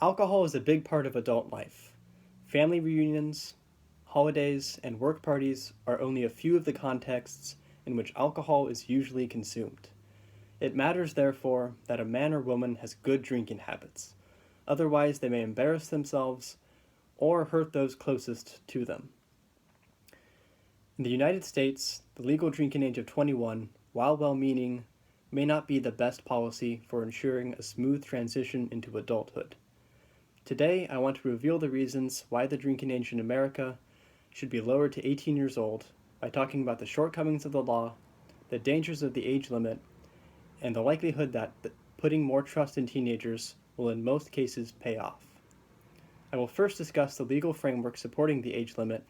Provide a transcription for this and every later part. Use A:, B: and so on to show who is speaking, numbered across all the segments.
A: Alcohol is a big part of adult life. Family reunions, holidays, and work parties are only a few of the contexts in which alcohol is usually consumed. It matters, therefore, that a man or woman has good drinking habits. Otherwise, they may embarrass themselves or hurt those closest to them. In the United States, the legal drinking age of 21, while well-meaning, may not be the best policy for ensuring a smooth transition into adulthood. Today, I want to reveal the reasons why the drinking age in America should be lowered to 18 years old by talking about the shortcomings of the law, the dangers of the age limit, and the likelihood that putting more trust in teenagers will in most cases pay off. I will first discuss the legal framework supporting the age limit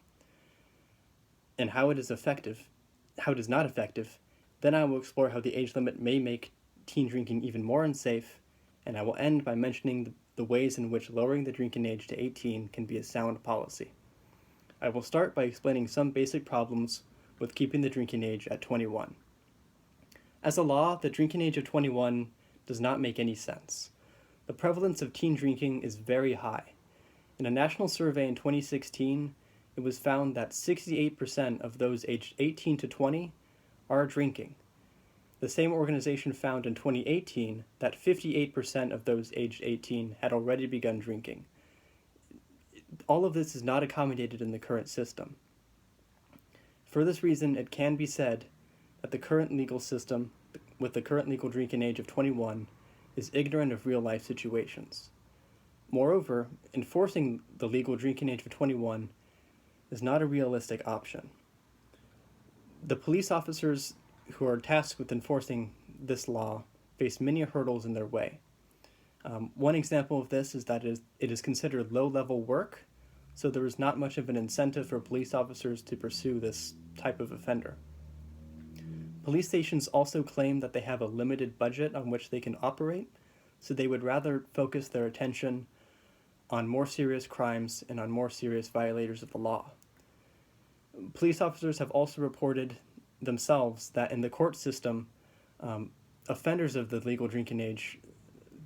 A: and how it is not effective. Then I will explore how the age limit may make teen drinking even more unsafe, and I will end by mentioning the ways in which lowering the drinking age to 18 can be a sound policy. I will start by explaining some basic problems with keeping the drinking age at 21. As a law, the drinking age of 21 does not make any sense. The prevalence of teen drinking is very high. In a national survey in 2016, it was found that 68% of those aged 18 to 20 are drinking. The same organization found in 2018 that 58% of those aged 18 had already begun drinking. All of this is not accommodated in the current system. For this reason, it can be said that the current legal system, with the current legal drinking age of 21, is ignorant of real-life situations. Moreover, enforcing the legal drinking age of 21 is not a realistic option. The police officers who are tasked with enforcing this law face many hurdles in their way. One example of this is that it is considered low-level work, so there is not much of an incentive for police officers to pursue this type of offender. Police stations also claim that they have a limited budget on which they can operate, so they would rather focus their attention on more serious crimes and on more serious violators of the law. Police officers have also reported themselves that in the court system, offenders of the legal drinking age,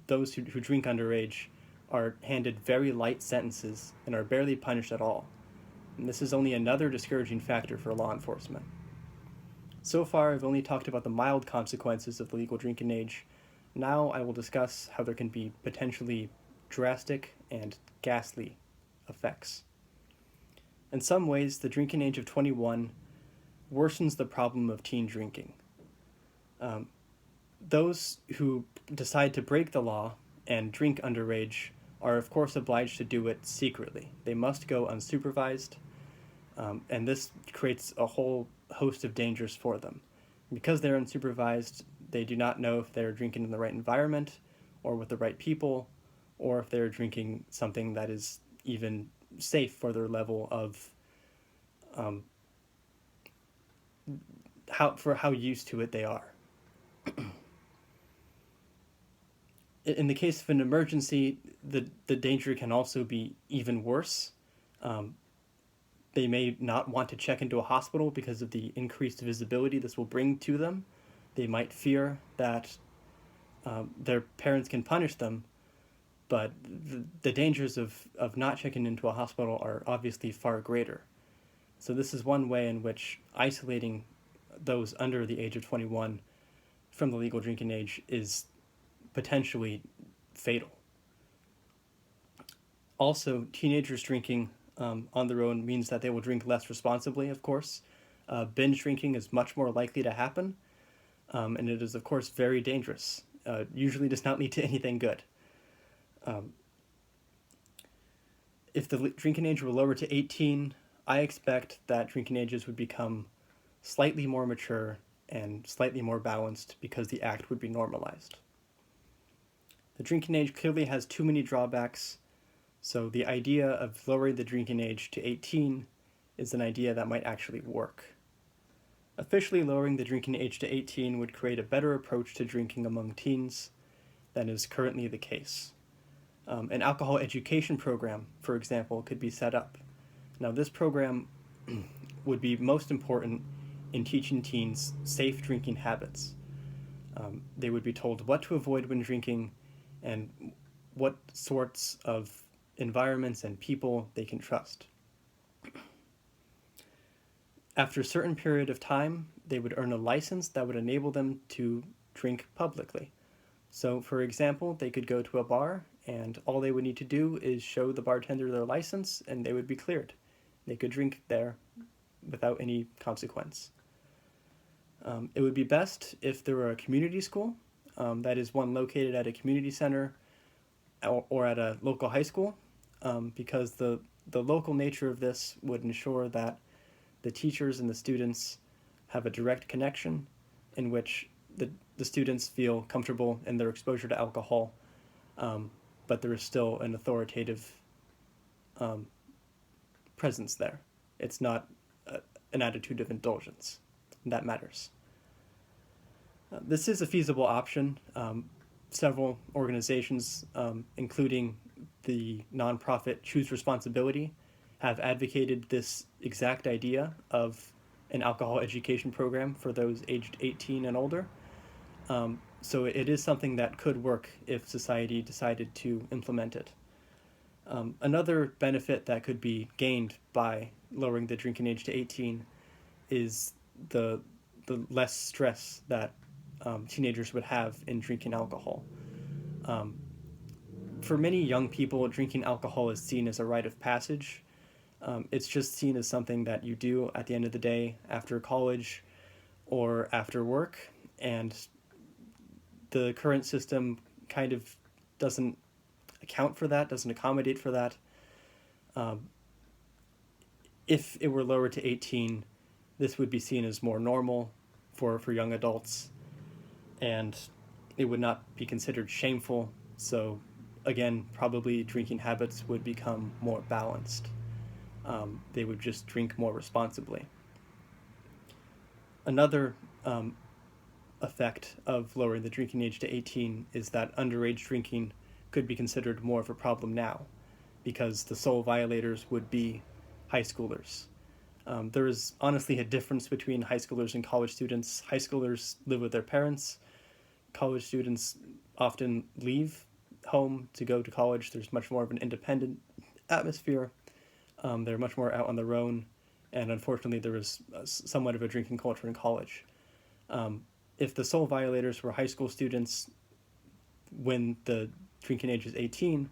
A: those who drink underage, are handed very light sentences and are barely punished at all. And this is only another discouraging factor for law enforcement. So far, I've only talked about the mild consequences of the legal drinking age. Now I will discuss how there can be potentially drastic and ghastly effects. In some ways, the drinking age of 21 worsens the problem of teen drinking. Those who decide to break the law and drink underage are of course obliged to do it secretly. They must go unsupervised, and this creates a whole host of dangers for them. Because they're unsupervised, they do not know if they're drinking in the right environment or with the right people, or if they're drinking something that is even safe for their level of how used to it they are. In the case of an emergency, the danger can also be even worse. They may not want to check into a hospital because of the increased visibility this will bring to them. They might fear that their parents can punish them, but the dangers of not checking into a hospital are obviously far greater. So this is one way in which isolating those under the age of 21 from the legal drinking age is potentially fatal. Also, teenagers drinking on their own means that they will drink less responsibly, of course. Binge drinking is much more likely to happen, and it is, of course, very dangerous. Usually does not lead to anything good. If the drinking age were lowered to 18, I expect that drinking ages would become slightly more mature and slightly more balanced because the act would be normalized. The drinking age clearly has too many drawbacks, so the idea of lowering the drinking age to 18 is an idea that might actually work. Officially lowering the drinking age to 18 would create a better approach to drinking among teens than is currently the case. An alcohol education program, for example, could be set up. Now, this program would be most important in teaching teens safe drinking habits. They would be told what to avoid when drinking and what sorts of environments and people they can trust. After a certain period of time, they would earn a license that would enable them to drink publicly. So, for example, they could go to a bar, and all they would need to do is show the bartender their license, and they would be cleared. They could drink there without any consequence. It would be best if there were a community school, that is one located at a community center or at a local high school, because the local nature of this would ensure that the teachers and the students have a direct connection in which the students feel comfortable in their exposure to alcohol, but there is still an authoritative presence there. It's not an attitude of indulgence. That matters. This is a feasible option. Several organizations, including the nonprofit Choose Responsibility, have advocated this exact idea of an alcohol education program for those aged 18 and older. So it is something that could work if society decided to implement it. Another benefit that could be gained by lowering the drinking age to 18 is the less stress that teenagers would have in drinking alcohol. For many young people, drinking alcohol is seen as a rite of passage. It's just seen as something that you do at the end of the day after college or after work, and the current system kind of doesn't account for that, doesn't accommodate for that. If it were lowered to 18, this would be seen as more normal for young adults, and it would not be considered shameful. So again, probably drinking habits would become more balanced. They would just drink more responsibly. Another effect of lowering the drinking age to 18 is that underage drinking could be considered more of a problem now, because the sole violators would be high schoolers. There is honestly a difference between high schoolers and college students. High schoolers live with their parents. College students often leave home to go to college. There's much more of an independent atmosphere. They're much more out on their own, and unfortunately there is somewhat of a drinking culture in college. If the sole violators were high school students when the drinking age is 18,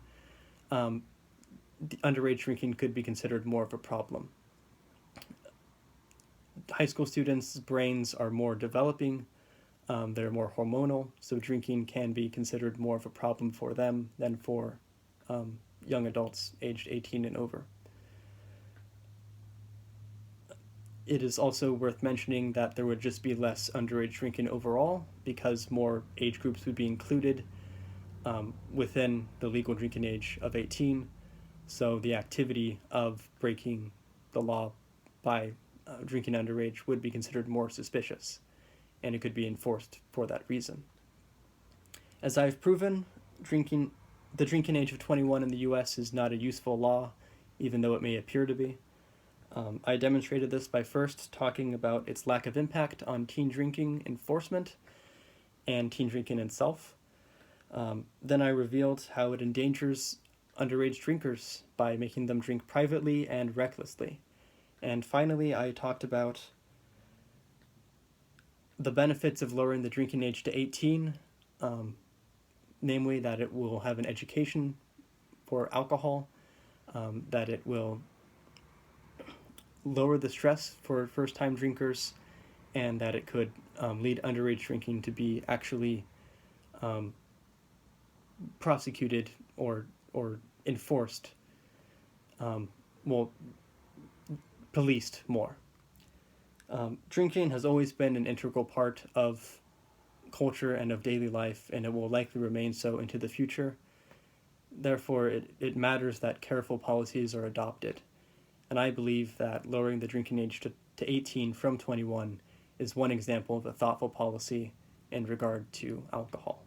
A: the underage drinking could be considered more of a problem. High school students' brains are more developing, they're more hormonal, so drinking can be considered more of a problem for them than for young adults aged 18 and over. It is also worth mentioning that there would just be less underage drinking overall, because more age groups would be included within the legal drinking age of 18. So the activity of breaking the law by drinking underage would be considered more suspicious, and it could be enforced for that reason. As I've proven, the drinking age of 21 in the US is not a useful law, even though it may appear to be. I demonstrated this by first talking about its lack of impact on teen drinking enforcement and teen drinking itself. Then I revealed how it endangers underage drinkers by making them drink privately and recklessly. And finally, I talked about the benefits of lowering the drinking age to 18, namely that it will have an education for alcohol, that it will lower the stress for first-time drinkers, and that it could lead underage drinking to be actually prosecuted or enforced, policed more. Drinking has always been an integral part of culture and of daily life, and it will likely remain so into the future. Therefore, it matters that careful policies are adopted. And I believe that lowering the drinking age to 18 from 21 is one example of a thoughtful policy in regard to alcohol.